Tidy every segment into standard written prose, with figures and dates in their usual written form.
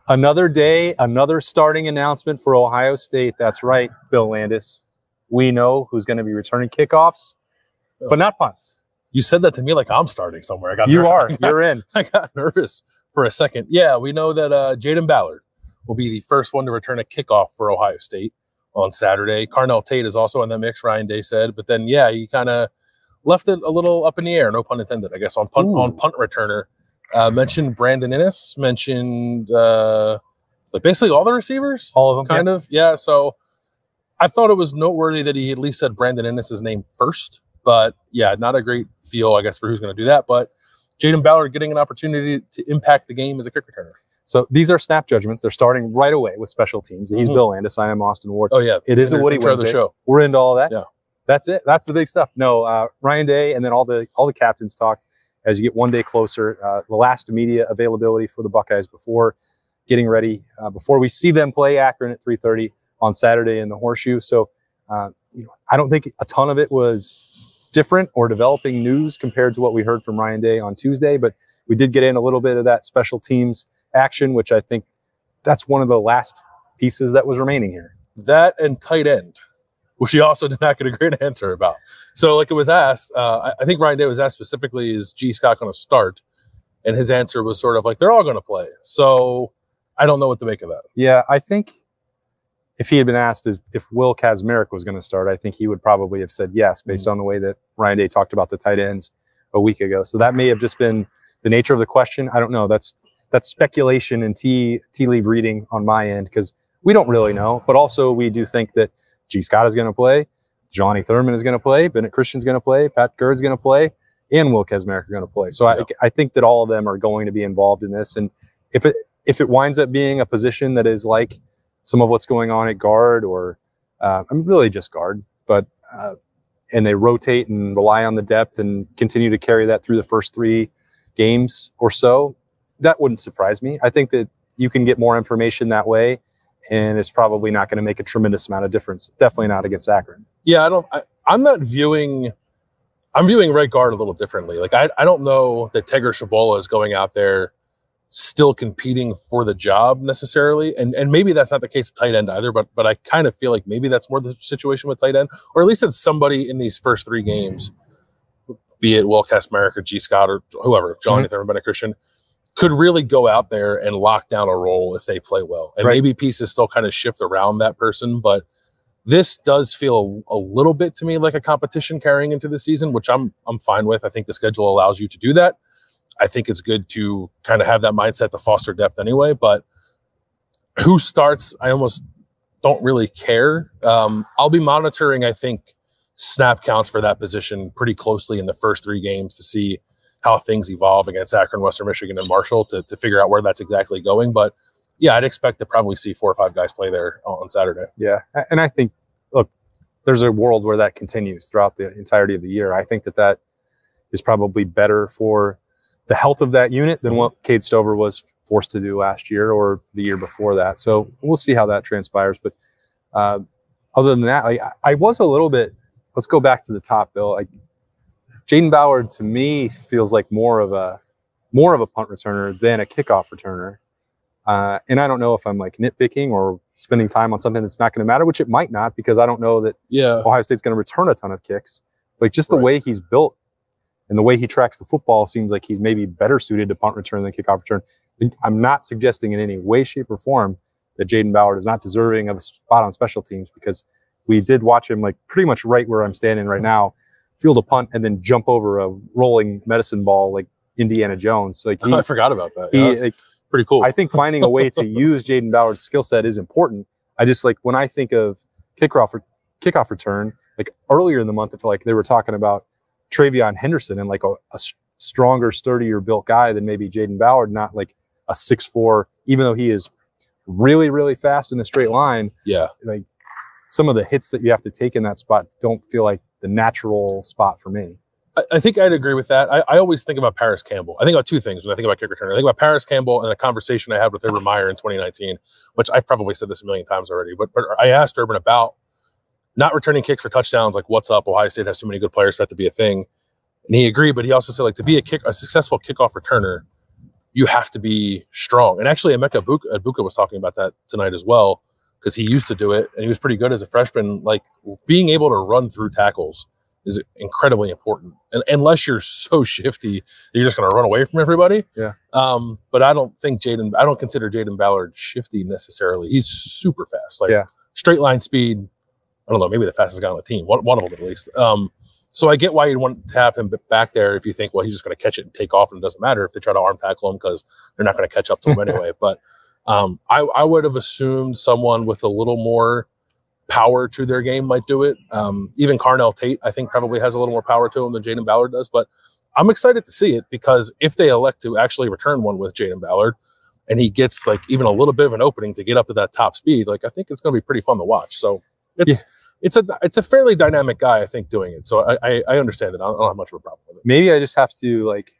Another day, another starting announcement for Ohio State. That's right, Bill Landis. We know who's going to be returning kickoffs, but not punts. You said that to me like I'm starting somewhere. You're in. I got nervous for a second. Yeah, we know that Jaden Ballard will be the first one to return a kickoff for Ohio State on Saturday. Carnell Tate is also in the mix, Ryan Day said. But then, yeah, he kind of left it a little up in the air, no pun intended, I guess, on punt returner. Mentioned Brandon Innes, mentioned like basically all the receivers. All of them. Kind of, yeah. So I thought it was noteworthy that he at least said Brandon Innes' name first. But, yeah, not a great feel, I guess, for who's going to do that. But Jaden Ballard getting an opportunity to impact the game as a kick returner. So these are snap judgments. They're starting right away with special teams. He's Bill Landis. I am Austin Ward. Oh, yeah. It is a Woody Wednesday. Show. We're into all that. Yeah. That's it. That's the big stuff. No, Ryan Day and then all the captains talked as you get one day closer. The last media availability for the Buckeyes before getting ready, before we see them play Akron at 3:30 on Saturday in the Horseshoe. So, I don't think a ton of it was different or developing news compared to what we heard from Ryan Day on Tuesday, but we did get in a little bit of that special teams action, which I think that's one of the last pieces that was remaining here. That and tight end, which he also did not get a great answer about. So like it was asked, I think Ryan Day was asked specifically, is G. Scott going to start? And his answer was sort of like, they're all going to play. So I don't know what to make of that. Yeah, I think if he had been asked if Will Kazmarek was going to start, I think he would probably have said yes, based on the way that Ryan Day talked about the tight ends a week ago. So that may have just been the nature of the question. I don't know. That's speculation and tea leaf reading on my end, because we don't really know. But also we do think that G. Scott is going to play, Johnny Thurman is going to play, Bennett Christian's going to play, Pat Kerr is going to play, and Will Kazmarek are going to play. So I think that all of them are going to be involved in this. And if it winds up being a position that is like some of what's going on at guard, or really just guard, but and they rotate and rely on the depth and continue to carry that through the first 3 games or so, that wouldn't surprise me. I think that you can get more information that way, and it's probably not going to make a tremendous amount of difference. Definitely not against Akron. Yeah, I'm viewing right guard a little differently. Like I don't know that Tegra Shabola is going out there still competing for the job necessarily, and maybe that's not the case at tight end either, but I kind of feel like maybe that's more the situation with tight end, or at least it's somebody in these first 3 games, be it Will Kazmarek or G. Scott or whoever, Johnny Thurman, Bennett Christian, could really go out there and lock down a role if they play well. And maybe pieces still kind of shift around that person, but this does feel a little bit to me like a competition carrying into the season, which I'm fine with. I think the schedule allows you to do that. I think it's good to kind of have that mindset to foster depth anyway, but who starts, I almost don't really care. I'll be monitoring, I think, snap counts for that position pretty closely in the first 3 games to see how things evolve against Akron, Western Michigan, and Marshall to figure out where that's exactly going. But yeah, I'd expect to probably see 4 or 5 guys play there on Saturday. Yeah, and I think, look, there's a world where that continues throughout the entirety of the year. I think that is probably better for the health of that unit than what Cade Stover was forced to do last year or the year before that. So we'll see how that transpires. But other than that, I was a little bit, let's go back to the top, Bill. Jaden Ballard to me feels like more of a punt returner than a kickoff returner. And I don't know if I'm like nitpicking or spending time on something that's not going to matter, which it might not, because I don't know that Ohio State's going to return a ton of kicks. Like just the way he's built and the way he tracks the football seems like he's maybe better suited to punt return than kickoff return. I'm not suggesting in any way, shape, or form that Jaden Ballard is not deserving of a spot on special teams, because we did watch him like pretty much right where I'm standing right now, field a punt and then jump over a rolling medicine ball like Indiana Jones. Like I forgot about that. Pretty cool. I think finding a way to use Jaden Ballard's skill set is important. I just like when I think of kickoff return, like earlier in the month, I feel like they were talking about Travion Henderson and like a stronger, sturdier built guy than maybe Jaden Ballard, not like a 6'4", even though he is really, really fast in a straight line. Yeah. Like some of the hits that you have to take in that spot don't feel like the natural spot for me. I think I'd agree with that. I always think about Paris Campbell. I think about 2 things when I think about kick returner. I think about Paris Campbell and a conversation I had with Urban Meyer in 2019, which I've probably said this a million times already, but I asked Urban about not returning kicks for touchdowns. Like, what's up? Ohio State has too many good players for that to be a thing. And he agreed, but he also said, like, to be a successful kickoff returner, you have to be strong. And actually, Emeka Egbuka was talking about that tonight as well, because he used to do it, and he was pretty good as a freshman. Like, being able to run through tackles is incredibly important. And unless you're so shifty that you're just going to run away from everybody. Yeah. But I don't consider Jaden Ballard shifty necessarily. He's super fast. Like, straight line speed, I don't know, maybe the fastest guy on the team. One of them at least. So I get why you'd want to have him back there if you think, well, he's just going to catch it and take off, and it doesn't matter if they try to arm tackle him because they're not going to catch up to him anyway. But I would have assumed someone with a little more power to their game might do it. Even Carnell Tate, I think, probably has a little more power to him than Jaden Ballard does. But I'm excited to see it, because if they elect to actually return one with Jaden Ballard and he gets like even a little bit of an opening to get up to that top speed, like, I think it's going to be pretty fun to watch. So it's a fairly dynamic guy, I think, doing it. So I understand that. I don't have much of a problem with it. Maybe I just have to like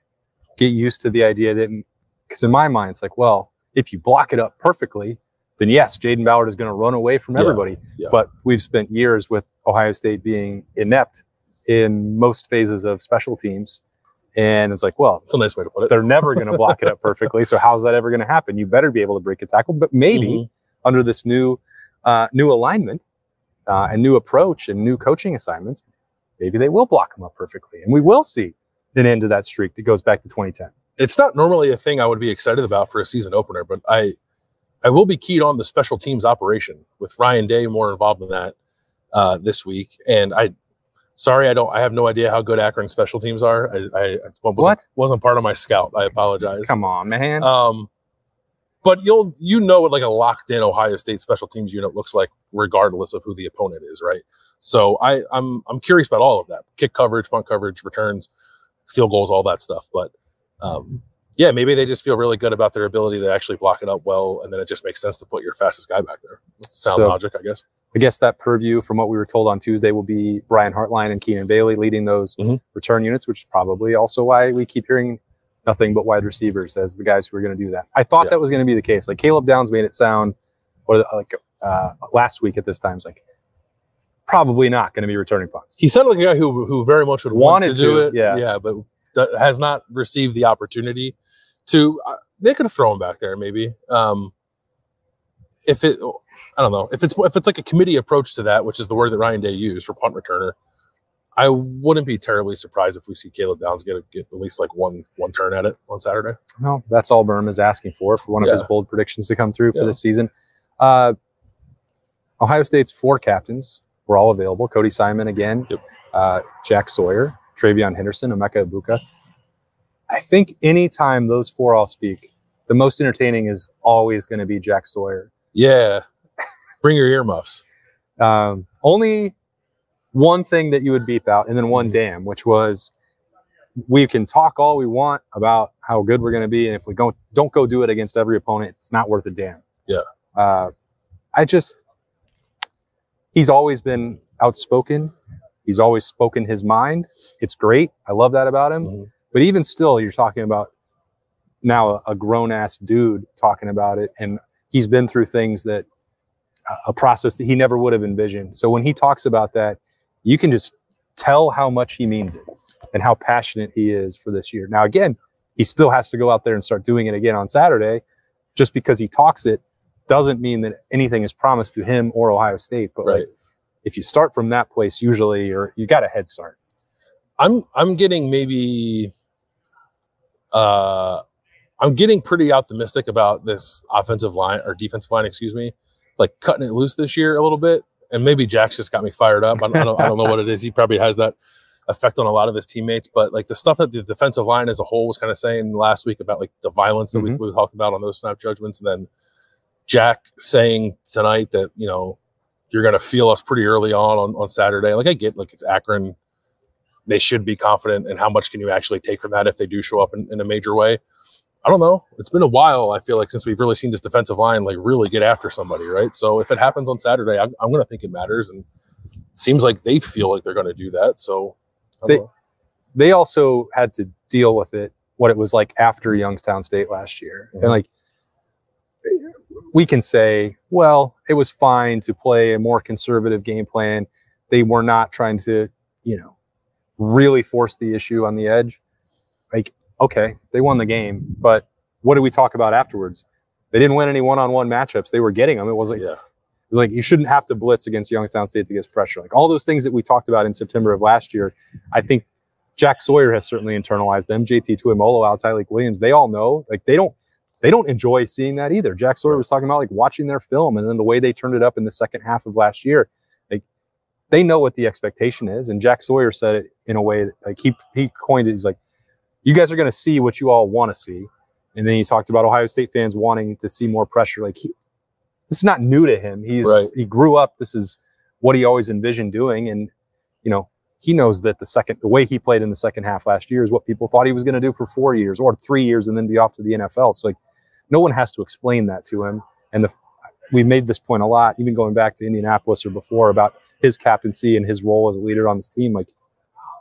get used to the idea that, because in my mind it's like, well, if you block it up perfectly, then yes, Jaden Ballard is going to run away from everybody. Yeah. But we've spent years with Ohio State being inept in most phases of special teams. And it's like, well, it's a nice way to put it. They're never going to block it up perfectly. So how's that ever going to happen? You better be able to break a tackle. But maybe under this new alignment and new approach and new coaching assignments, maybe they will block them up perfectly. And we will see an end to that streak that goes back to 2010. It's not normally a thing I would be excited about for a season opener, but I will be keyed on the special teams operation with Ryan Day more involved in that this week. And I have no idea how good Akron special teams are. Wasn't part of my scout. I apologize. Come on, man. But you know what like a locked in Ohio State special teams unit looks like, regardless of who the opponent is, right? So I'm curious about all of that: kick coverage, punt coverage, returns, field goals, all that stuff. But yeah, maybe they just feel really good about their ability to actually block it up well, and then it just makes sense to put your fastest guy back there. Sound logic, I guess. I guess that purview, from what we were told on Tuesday, will be Brian Hartline and Keenan Bailey leading those return units, which is probably also why we keep hearing nothing but wide receivers as the guys who are going to do that. I thought that was going to be the case. Like, Caleb Downs made it sound, or like last week at this time, it's like probably not going to be returning punts. He sounded like a guy who very much would want to do it. Yeah, but has not received the opportunity to. They could have thrown him back there maybe. I don't know if it's like a committee approach to that, which is the word that Ryan Day used for punt returner. I wouldn't be terribly surprised if we see Caleb Downs get at least like one turn at it on Saturday. Well, that's all Berm is asking for one of his bold predictions to come through for this season. Ohio State's 4 captains were all available. Cody Simon again, Jack Sawyer, Travion Henderson, Emeka Egbuka. I think anytime those 4 all speak, the most entertaining is always going to be Jack Sawyer. Yeah. Bring your earmuffs. Only one thing that you would beep out, and then one damn, which was, we can talk all we want about how good we're going to be, and if we don't go do it against every opponent, it's not worth a damn. Yeah. He's always been outspoken. He's always spoken his mind. It's great. I love that about him. But even still, you're talking about now a grown-ass dude talking about it, and he's been through things that a process that he never would have envisioned. So when he talks about that, you can just tell how much he means it and how passionate he is for this year. Now, again, he still has to go out there and start doing it again on Saturday. Just because he talks it doesn't mean that anything is promised to him or Ohio State. But like, if you start from that place, usually you got a head start. I'm getting maybe I'm getting pretty optimistic about this offensive line or defensive line, excuse me, like cutting it loose this year a little bit. And maybe Jack's just got me fired up. I don't know what it is. He probably has that effect on a lot of his teammates. But like the stuff that the defensive line as a whole was kind of saying last week about like the violence that we talked about on those snap judgments, and then Jack saying tonight that, you know, you're going to feel us pretty early on Saturday. Like, I get, like, it's Akron. They should be confident. And how much can you actually take from that if they do show up in a major way? I don't know. It's been a while, I feel like, since we've really seen this defensive line, like, really get after somebody, right? So if it happens on Saturday, I'm going to think it matters. And it seems like they feel like they're going to do that. So they also had to deal with what it was like after Youngstown State last year. And, like, we can say, well, it was fine to play a more conservative game plan. They were not trying to, you know, really force the issue on the edge. Like, okay, they won the game, but what did we talk about afterwards? They didn't win any one-on-one matchups. They were getting them. It was like you shouldn't have to blitz against Youngstown State to get pressure. Like all those things that we talked about in September of last year, I think Jack Sawyer has certainly internalized them. JT Tuimolo out, Tyleik Williams, they all know. Like they don't enjoy seeing that either. Jack Sawyer was talking about like watching their film and then the way they turned it up in the second half of last year. Like they know what the expectation is. And Jack Sawyer said it in a way that, like he coined it. He's like, you guys are going to see what you all want to see. And then he talked about Ohio State fans wanting to see more pressure. Like this is not new to him. He grew up. This is what he always envisioned doing. And, you know, he knows that the way he played in the second half last year is what people thought he was going to do for 4 years or 3 years and then be off to the NFL. So like no one has to explain that to him. And we made this point a lot, even going back to Indianapolis or before, about his captaincy and his role as a leader on this team. Like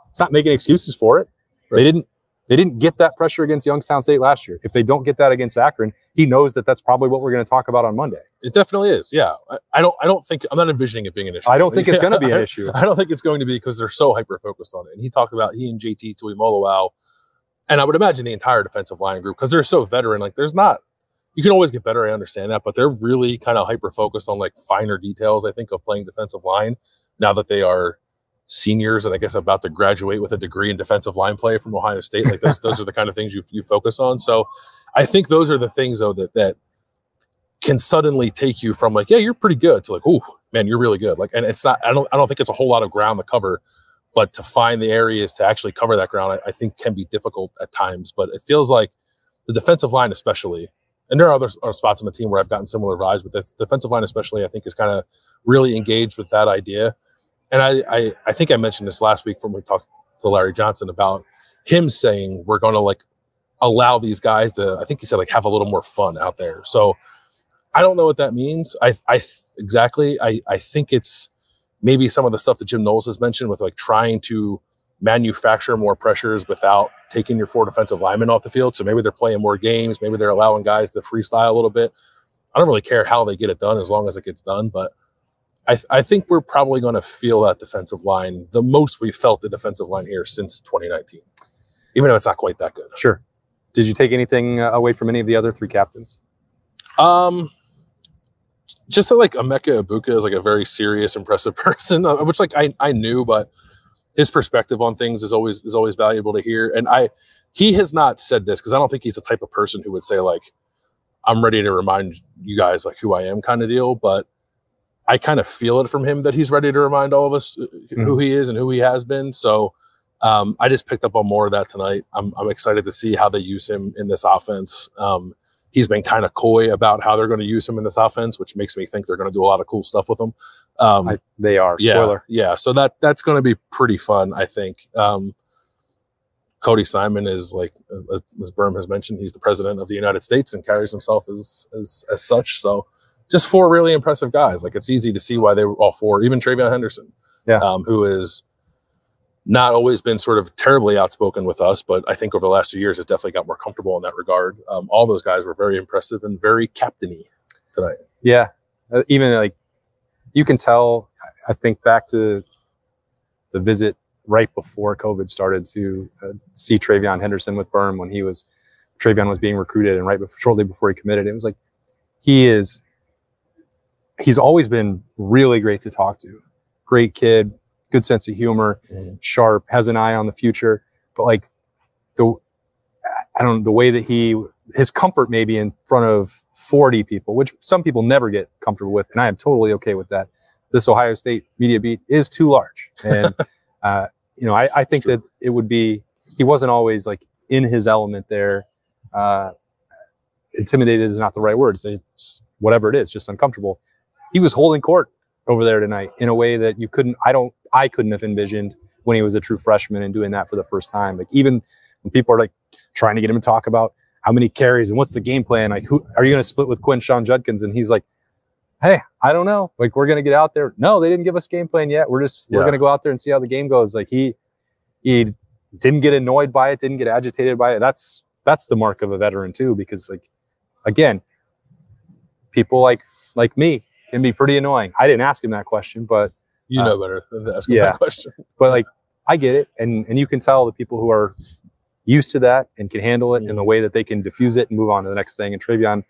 it's not making excuses for it. Right. They didn't get that pressure against Youngstown State last year. If they don't get that against Akron, he knows that that's probably what we're going to talk about on Monday. It definitely is. Yeah. I don't think I'm not envisioning it being an issue. I don't think it's going to be an issue. I don't think it's going to be because they're so hyper focused on it. And he talked about he and JT Tuimolo, and I would imagine the entire defensive line group because they're so veteran. Like you can always get better. I understand that, but they're really kind of hyper focused on like finer details. I think of playing defensive line now that they are seniors and I guess about to graduate with a degree in defensive line play from Ohio State. Like those are the kind of things you focus on. So I think those are the things though that can suddenly take you from like, yeah, you're pretty good to like, oh man, you're really good. Like, and it's not, I don't think it's a whole lot of ground to cover, but to find the areas to actually cover that ground, I think can be difficult at times, but it feels like the defensive line, especially, and there are other spots on the team where I've gotten similar vibes, but the defensive line, especially, I think is kind of really engaged with that idea. And I think I mentioned this last week when we talked to Larry Johnson about him saying we're going to like allow these guys to, I think he said like have a little more fun out there. So I don't know what that means. I think it's maybe some of the stuff that Jim Knowles has mentioned with like trying to manufacture more pressures without taking your 4 defensive linemen off the field. So maybe they're playing more games. Maybe they're allowing guys to freestyle a little bit. I don't really care how they get it done as long as it gets done, but I think we're probably going to feel that defensive line the most we've felt the defensive line here since 2019, even though it's not quite that good. Sure. Did you take anything away from any of the other 3 captains? Just that, like Emeka Egbuka is like a very serious, impressive person, which like I knew, but his perspective on things is always valuable to hear. And he has not said this because I don't think he's the type of person who would say like, I'm ready to remind you guys like who I am kind of deal, but I kind of feel it from him that he's ready to remind all of us who he is and who he has been. So I just picked up on more of that tonight. I'm excited to see how they use him in this offense. He's been kind of coy about how they're going to use him in this offense, which makes me think they're going to do a lot of cool stuff with him. They are. Spoiler. Yeah. So that's going to be pretty fun, I think. Cody Simon is like, as Berm has mentioned, he's the president of the United States and carries himself as such. So just 4 really impressive guys. Like it's easy to see why they were all 4, even Travion Henderson, who has not always been sort of terribly outspoken with us, but I think over the last 2 years has definitely got more comfortable in that regard. All those guys were very impressive and very captain-y tonight. Yeah. Even like you can tell, I think back to the visit right before COVID started to see Travion Henderson with Berm when Travion was being recruited and shortly before he committed. It was like, he's always been really great to talk to. Great kid, good sense of humor, sharp, has an eye on the future. But like the way that his comfort maybe in front of 40 people, which some people never get comfortable with, and I am totally okay with that. This Ohio State media beat is too large. And I think that it would be, he wasn't always like in his element there. Intimidated is not the right word. It's whatever it is, just uncomfortable. He was holding court over there tonight in a way that I couldn't have envisioned when he was a true freshman and doing that for the first time. Like even when people are like trying to get him to talk about how many carries and what's the game plan, like who are you going to split with Quinshon Judkins? And he's like, hey, I don't know. Like we're going to get out there. No, they didn't give us a game plan yet. We're going to go out there and see how the game goes. Like he didn't get annoyed by it, didn't get agitated by it. That's the mark of a veteran too, because like, again, people like me can be pretty annoying. I didn't ask him that question, but you know better than to ask him that question. But like I get it, and you can tell the people who are used to that and can handle it in the way that they can diffuse it and move on to the next thing. And Travion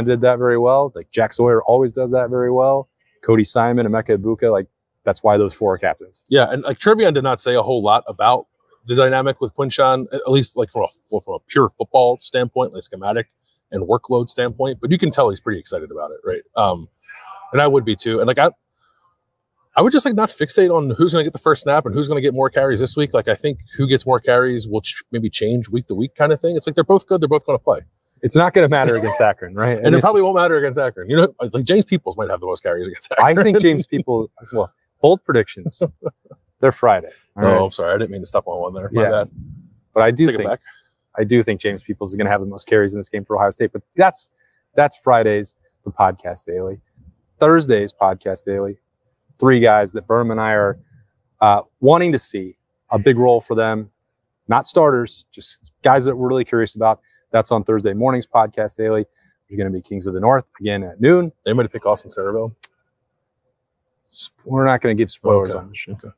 did that very well. Like Jack Sawyer always does that very well. Cody Simon, Emeka Ibuka, like that's why those 4 are captains. Yeah, and like Travion did not say a whole lot about the dynamic with Quinshon, at least like from a pure football standpoint, like schematic and workload standpoint. But you can tell he's pretty excited about it, right? And I would be too. And like I would just like not fixate on who's going to get the first snap and who's going to get more carries this week. Like I think who gets more carries will maybe change week to week kind of thing. It's like they're both good. They're both going to play. It's not going to matter against Akron, right? And it probably won't matter against Akron. You know, like James Peoples might have the most carries against Akron. I think James Peoples, well, bold predictions. They're Friday. Right? I'm sorry. I didn't mean to step on one there. My bad. But I do think James Peoples is going to have the most carries in this game for Ohio State. But that's Friday's the Podcast Daily. Thursday's Podcast Daily. 3 guys that Berm and I are wanting to see a big role for them. Not starters, just guys that we're really curious about. That's on Thursday morning's Podcast Daily. There's going to be Kings of the North again at noon. They might pick Austin Cerebell. We're not going to give spoilers on the show. Okay.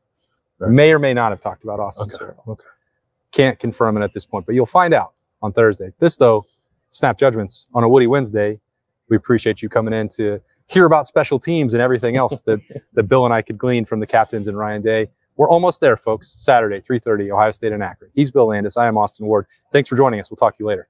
Right. May or may not have talked about Austin Cerebell. Okay. Can't confirm it at this point, but you'll find out on Thursday. This, though, Snap Judgments on a Woody Wednesday. We appreciate you coming in to hear about special teams and everything else that Bill and I could glean from the captains and Ryan Day. We're almost there, folks. Saturday, 3:30, Ohio State and Akron. He's Bill Landis. I am Austin Ward. Thanks for joining us. We'll talk to you later.